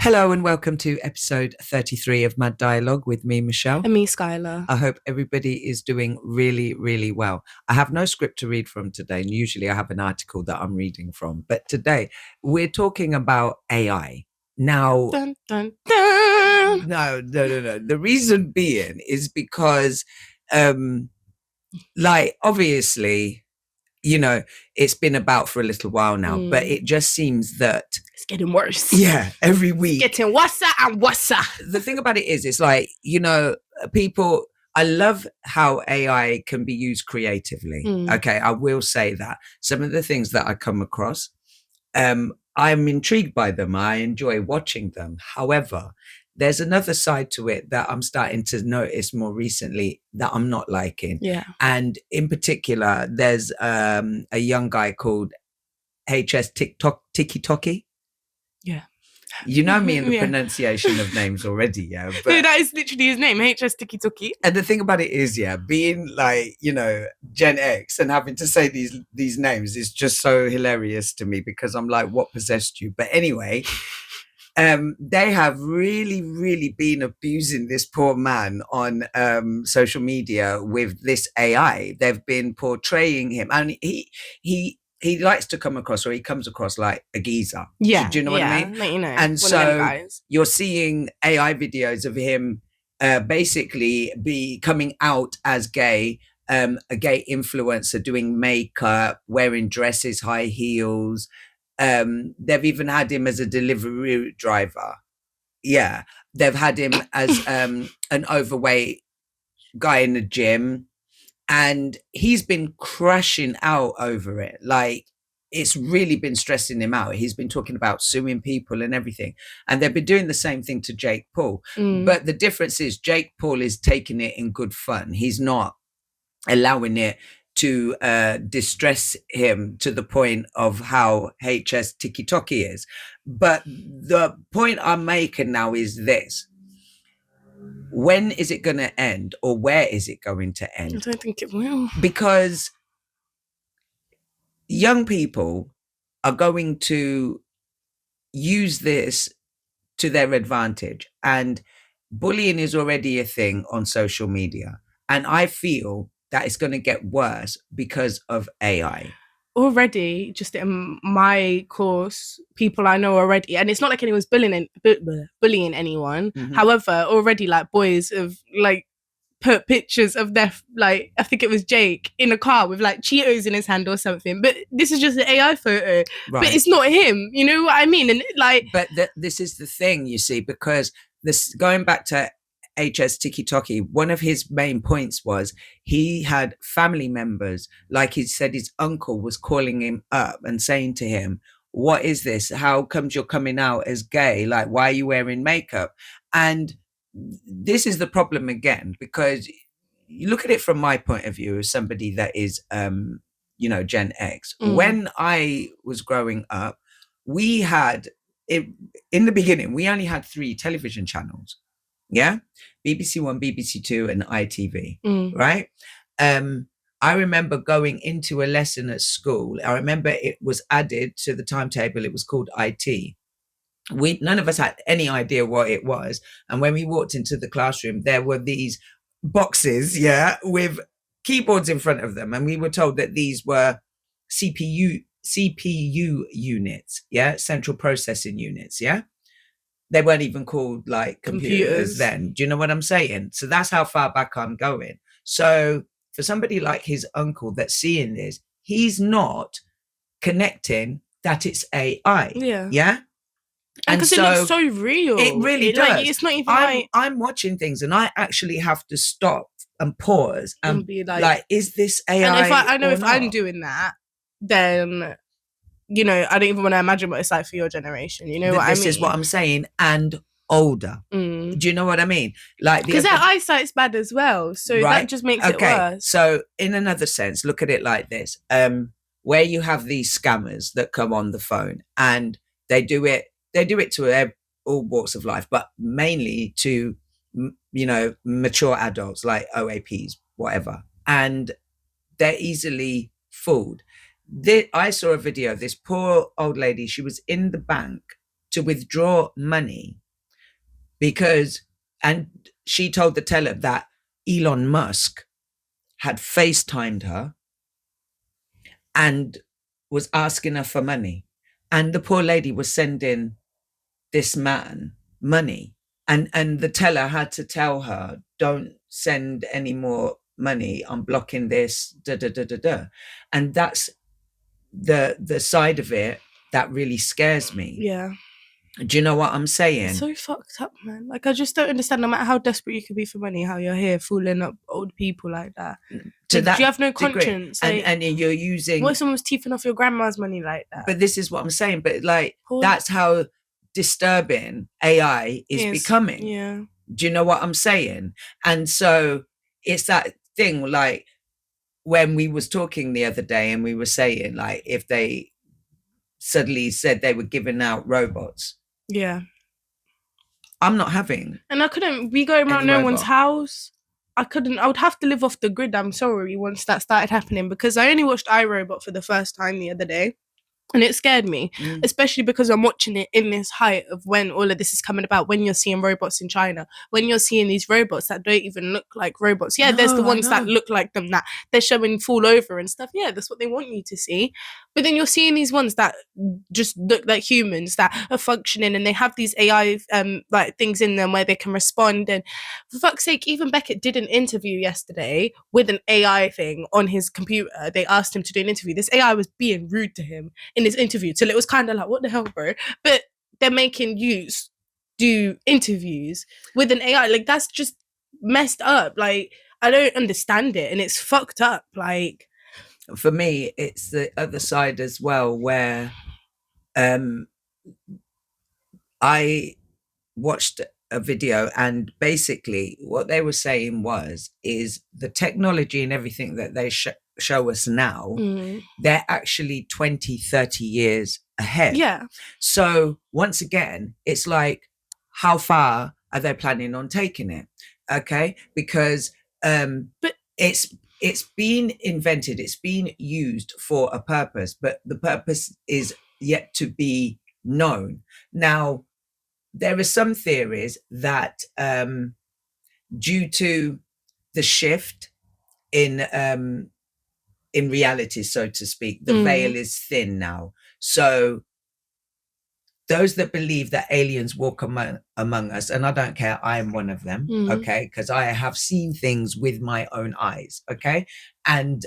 Hello and welcome to episode 33 of Mad Dialogue with me, Michelle. And me, Skylar. I hope everybody is doing really, really well. I have no script to read from today, and usually I have an article that I'm reading from. But today we're talking about AI. Now, Dun, dun, dun. no. The reason being is because, obviously, it's been about for a little while now, but it just seems that it's getting worse. Yeah, every week. It's getting worse and worse. The thing about it is, it's like, people, I love how AI can be used creatively. Okay, I will say that. Some of the things that I come across, I'm intrigued by them. I enjoy watching them. However, there's another side to it that I'm starting to notice more recently that I'm not liking. Yeah. And in particular, there's a young guy called HS Tiki Toki. Yeah. You know me and the pronunciation of names already, yeah. But, no, that is literally his name, HS Tiki Toki. And the thing about it is, being like, Gen X and having to say these names is just so hilarious to me because I'm like, what possessed you? But anyway, they have really, really been abusing this poor man on social media with this AI. They've been portraying him, and he likes to come across, or he comes across like a geezer. Yeah. Do you know what I mean? Like, and so you're seeing AI videos of him basically be coming out as gay, a gay influencer, doing makeup, wearing dresses, high heels. They've even had him as a delivery driver. Yeah. They've had him as an overweight guy in the gym. And he's been crashing out over it. Like, it's really been stressing him out. He's been talking about suing people and everything. And they've been doing the same thing to Jake Paul. But the difference is Jake Paul is taking it in good fun. He's not allowing it to distress him to the point of how HS Tiki Toki is. But the point I'm making now is this. When is it going to end, or where is it going to end? I don't think it will. Because young people are going to use this to their advantage. And bullying is already a thing on social media. And I feel that it's going to get worse because of AI. Already, just in my course, people I know already, and it's not like anyone's bullying anyone. However, already, like, boys have like put pictures of their, like, I think it was Jake in a car with like Cheetos in his hand or something. But this is just an AI photo, right? But it's not him. You know what I mean? And but this is the thing, you see, because this, going back to HS Tiki Toki, one of his main points was he had family members, like he said, his uncle was calling him up and saying to him, what is this? How comes you're coming out as gay? Like, why are you wearing makeup? And this is the problem again, because you look at it from my point of view as somebody that is, Gen X. When I was growing up, we had, in the beginning, we only had 3 television channels. Yeah, BBC One, BBC Two, and ITV. Right. I remember going into a lesson at school. I remember it was added to the timetable. It was called IT. None of us had any idea what it was. And when we walked into the classroom, there were these boxes, with keyboards in front of them, and we were told that these were CPU units, central processing units, They weren't even called like computers then. Do you know what I'm saying? So that's how far back I'm going. So for somebody like his uncle that's seeing this, he's not connecting that it's AI. Yeah. And because it looks so real. It really does. Like, it's not even I'm watching things and I actually have to stop and pause and be like, is this AI? And if I'm doing that, then, I don't even want to imagine what it's like for your generation. You know what I mean? This is what I'm saying. And older. Do you know what I mean? Like, because their eyesight's bad as well. So that just makes it worse. So in another sense, look at it like this. Where you have these scammers that come on the phone and they do it to all walks of life, but mainly to, mature adults like OAPs, whatever. And they're easily fooled. I saw a video of this poor old lady. She was in the bank to withdraw money and she told the teller that Elon Musk had FaceTimed her and was asking her for money. And the poor lady was sending this man money. And the teller had to tell her, don't send any more money. I'm blocking this, da, da, da, da, da. And that's the side of it that really scares me. Yeah. Do you know what I'm saying? It's so fucked up, man. Like, I just don't understand, no matter how desperate you could be for money, how you're here fooling up old people like that. To that you have no degree. conscience. Like, and you're using... What if someone's teething off your grandma's money like that? But this is what I'm saying. But like, that's how disturbing AI is becoming. Yeah. Do you know what I'm saying? And so it's that thing, like when we was talking the other day and we were saying, like, if they suddenly said they were giving out robots. Yeah. I'm not having. And I couldn't be going around no one's house. I would have to live off the grid, I'm sorry, once that started happening, because I only watched iRobot for the first time the other day. And it scared me, especially because I'm watching it in this height of when all of this is coming about, when you're seeing robots in China, when you're seeing these robots that don't even look like robots. Yeah, there's the ones that look like them, that they're showing fall over and stuff. Yeah, that's what they want you to see. But then you're seeing these ones that just look like humans, that are functioning, and they have these AI like things in them where they can respond. And for fuck's sake, even Beckett did an interview yesterday with an AI thing on his computer. They asked him to do an interview. This AI was being rude to him in his interview, till it was kind of like, what the hell, bro? But they're making you do interviews with an AI. Like, that's just messed up. Like, I don't understand it, and it's fucked up. Like, for me, it's the other side as well, where I watched a video, and basically what they were saying is the technology and everything that they show us now, they're actually 20-30 years ahead. Yeah. So once again, it's like, how far are they planning on taking it? Okay, because but it's been invented, it's been used for a purpose, but the purpose is yet to be known. Now, there are some theories that due to the shift in reality, so to speak, the veil is thin now. So those that believe that aliens walk among us, and I don't care, I am one of them, okay, because I have seen things with my own eyes, okay, and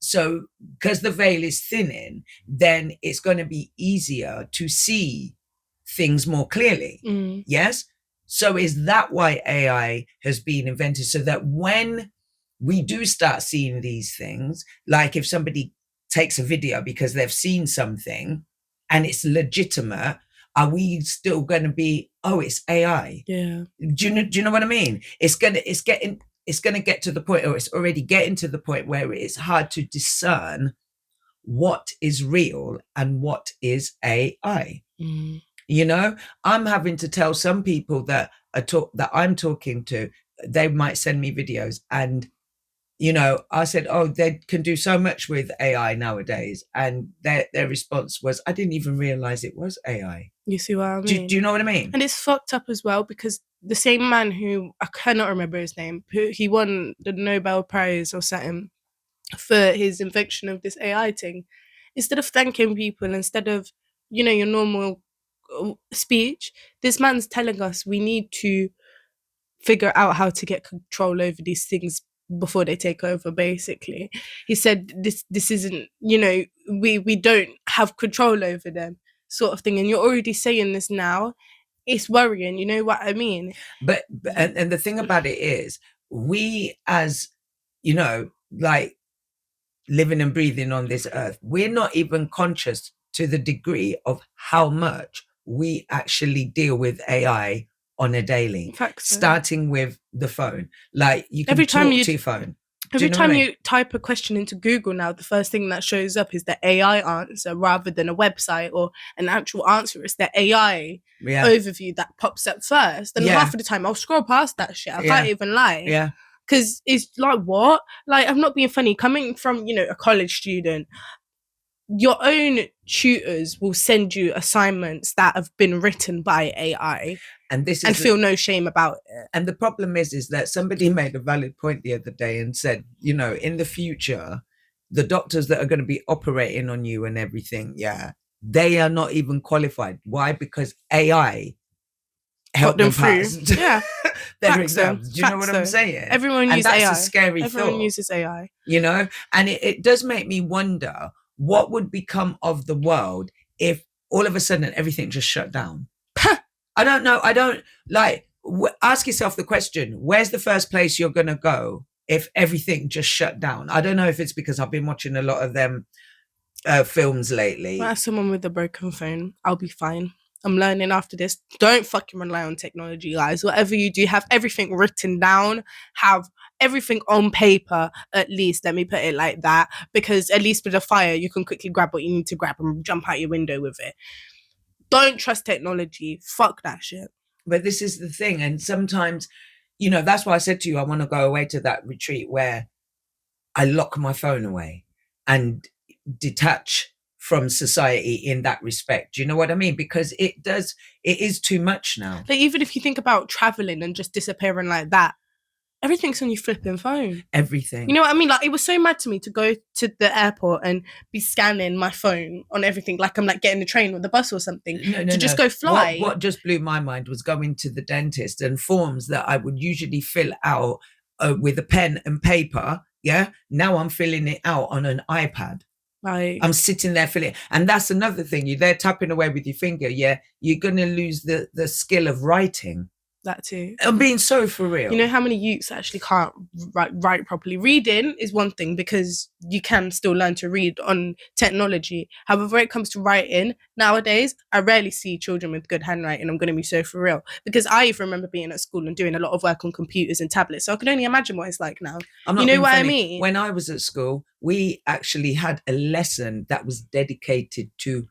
so because the veil is thinning, then it's going to be easier to see things more clearly. Yes. So is that why AI has been invented? So that when we do start seeing these things, like if somebody takes a video because they've seen something and it's legitimate, are we still going to be, oh, it's AI? Yeah. Do you know what I mean? It's going to get to the point, or it's already getting to the point where it's hard to discern what is real and what is AI. You know, I'm having to tell some people that I'm talking to, they might send me videos, and you know, I said, oh, they can do so much with AI nowadays, and their response was, I didn't even realize it was AI. You see what I mean? Do you know what I mean? And it's fucked up as well, because the same man who, I cannot remember his name, he won the Nobel Prize or something for his invention of this AI thing, instead of thanking people, instead of, you know, your normal speech, this man's telling us we need to figure out how to get control over these things before they take over. Basically, he said this isn't, you know, we don't have control over them, sort of thing. And you're already saying this now. It's worrying, you know what I mean? But and the thing about it is, we, as you know, like living and breathing on this earth, we're not even conscious to the degree of how much we actually deal with AI on a daily. Starting with the phone. Like, you can talk to your phone. Every time you type a question into Google now, the first thing that shows up is the AI answer rather than a website or an actual answer. It's the AI overview that pops up first. And half of the time I'll scroll past that shit. I can't even lie. Yeah. Because it's like, what? Like, I'm not being funny. Coming from, you know, a college student, your own tutors will send you assignments that have been written by AI and feel no shame about it. And the problem is that somebody made a valid point the other day and said, in the future, the doctors that are going to be operating on you and everything, they are not even qualified. Why? Because AI helped them pass their exams. Do you know what I'm saying? Everyone uses AI. That's a scary thought. Everyone uses AI. And it does make me wonder what would become of the world if all of a sudden everything just shut down. I don't know. I don't ask yourself the question, where's the first place you're going to go if everything just shut down? I don't know if it's because I've been watching a lot of them films lately. Well, as someone with a broken phone, I'll be fine. I'm learning after this. Don't fucking rely on technology, guys. Whatever you do, have everything written down, have everything on paper, at least. Let me put it like that. Because at least with a fire, you can quickly grab what you need to grab and jump out your window with it. Don't trust technology. Fuck that shit. But this is the thing. And sometimes, that's why I said to you, I want to go away to that retreat where I lock my phone away and detach from society in that respect. Do you know what I mean? Because it is too much now. Like, even if you think about traveling and just disappearing like that, everything's on your flipping phone. Everything. You know what I mean? Like, it was so mad to me to go to the airport and be scanning my phone on everything, like I'm like getting the train or the bus or something, just go fly. What just blew my mind was going to the dentist and forms that I would usually fill out with a pen and paper. Yeah. Now I'm filling it out on an iPad. Right. I'm sitting there filling, and that's another thing. You're there tapping away with your finger. Yeah, you're gonna lose the skill of writing. That too. I'm being so for real. You know how many youths actually can't write properly? Reading is one thing because you can still learn to read on technology. However, when it comes to writing, nowadays, I rarely see children with good handwriting. I'm going to be so for real. Because I even remember being at school and doing a lot of work on computers and tablets. So I can only imagine what it's like now. You know what I mean? When I was at school, we actually had a lesson that was dedicated to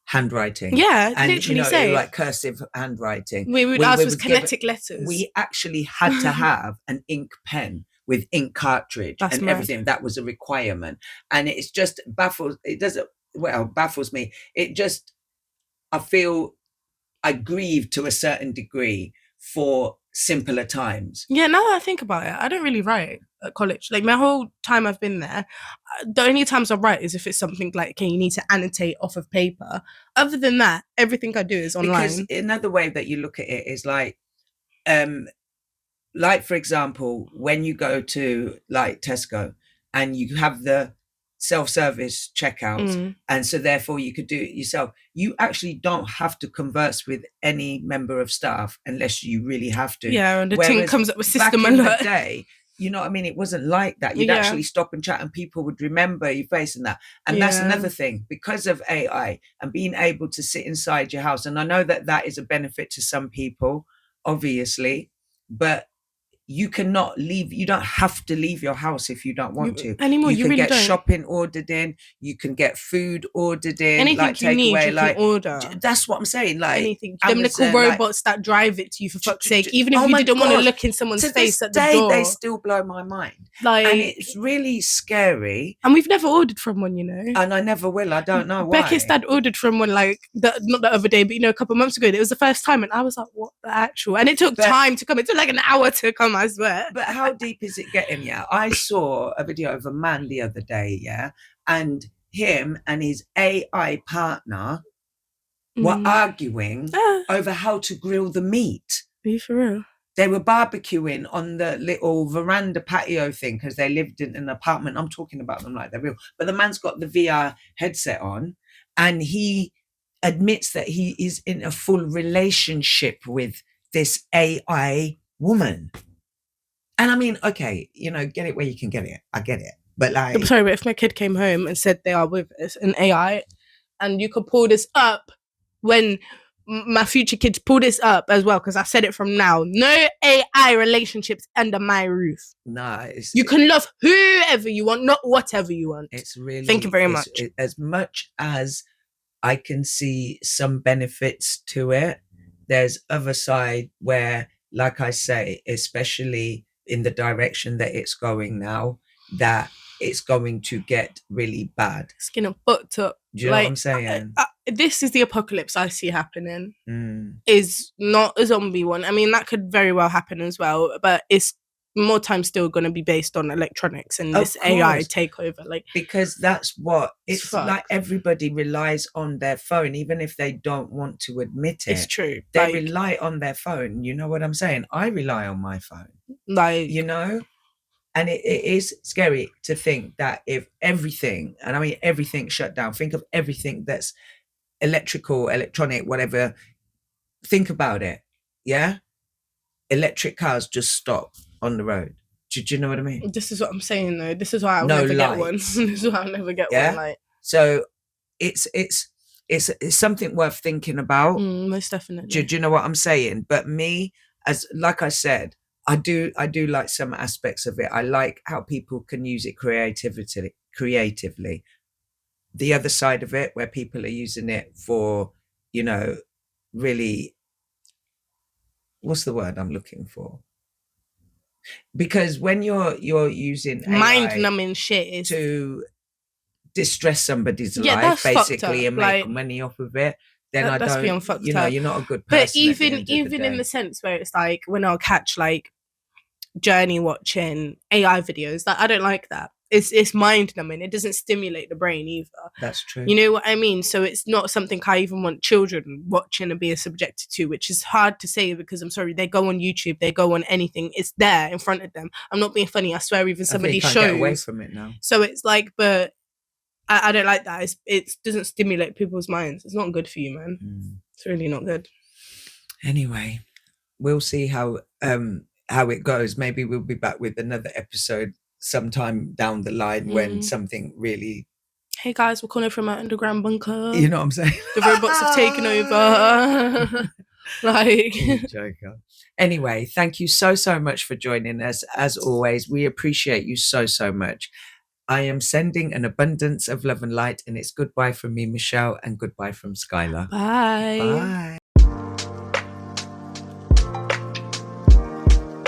handwriting. Yeah, and, literally like cursive handwriting. Ours was kinetic letters. We actually had to have an ink pen with ink cartridge. That's and mad. Everything. That was a requirement. And it's just baffles me. I feel I grieve to a certain degree for simpler times. Yeah, now that I think about it, I don't really write at college. Like, my whole time I've been there, the only times I write is if it's something like, okay, you need to annotate off of paper. Other than that, everything I do is online. Because another way that you look at it is like for example, when you go to like Tesco and you have the self-service checkouts, and so therefore you could do it yourself. You actually don't have to converse with any member of staff unless you really have to. Yeah, and the thing comes up with system back alert. In the day, you know what I mean? It wasn't like that. You'd actually stop and chat and people would remember your face and that. And that's another thing, because of AI and being able to sit inside your house. And I know that that is a benefit to some people, obviously, but you cannot leave. You don't have to leave your house if you don't want to anymore. You can really get don't. Shopping ordered in. You can get food ordered in. Anything like you need, away, you can order. That's what I'm saying. Like anything. Them little robots that drive it to you, for fuck's sake. Even if you didn't want to look in someone's face at the door, they still blow my mind. Like, and it's really scary. And we've never ordered from one, you know. And I never will. I don't know why. Becky's dad ordered from one, like not the other day, but a couple of months ago. It was the first time, and I was like, "What the actual?" And it took time to come. It took like an hour to come. I swear. But how deep is it getting? Yeah, I saw a video of a man the other day. Yeah, and him and his AI partner were arguing over how to grill the meat. Are you for real? They were barbecuing on the little veranda patio thing because they lived in an apartment. I'm talking about them like they're real. But the man's got the VR headset on and he admits that he is in a full relationship with this AI woman. And I mean, okay, get it where you can get it. I get it. But like... I'm sorry, but if my kid came home and said they are with an AI and you could pull this up when... my future kids pull this up as well, because I said it from now. No AI relationships under my roof. No, you can love whoever you want, not whatever you want. It's really. Thank you very much. As much as I can see some benefits to it, there's other side where, like I say, especially in the direction that it's going now, that it's going to get really bad. It's getting fucked up. Do you know what I'm saying? This is the apocalypse I see happening. Is not a zombie one. I mean, that could very well happen as well, but it's more time still going to be based on electronics and this AI takeover. Like, because that's what it's like. Everybody relies on their phone, even if they don't want to admit it. It's true. They rely on their phone. You know what I'm saying? I rely on my phone. Like, you know, and it is scary to think that if everything, and I mean everything, shut down. Think of everything that's electrical, electronic, whatever. Think about it. Yeah, electric cars just stop on the road. Do you know what I mean? This is what I'm saying, though. This is why I'll never get one. This is why I'll never get one. Like, so it's something worth thinking about. Most definitely. Do you know what I'm saying? But me, as like I said, I do like some aspects of it. I like how people can use it creatively. The other side of it, where people are using it for, you know, really, what's the word I'm looking for? Because when you're using mind-numbing shit to distress somebody's life, basically, and make money off of it, then I don't, you know, you're not a good person. But even in the sense where it's like, when I'll catch like journey watching AI videos, that I don't like that. It's mind numbing. It doesn't stimulate the brain either. That's true. You know what I mean? So it's not something I even want children watching and being subjected to, which is hard to say because I'm sorry, they go on YouTube, they go on anything. It's there in front of them. I'm not being funny. I swear, even somebody shows. Get away from it now. So it's like, but I don't like that. It doesn't stimulate people's minds. It's not good for you, man. It's really not good. Anyway, we'll see how it goes. Maybe we'll be back with another episode sometime down the line when something really. Hey guys, we're calling from our underground bunker. You know what I'm saying? The robots have taken over. Like, joker. Anyway, thank you so much for joining us. As always, we appreciate you so much. I am sending an abundance of love and light, and it's goodbye from me, Michelle, and goodbye from Skylar. Bye. Bye.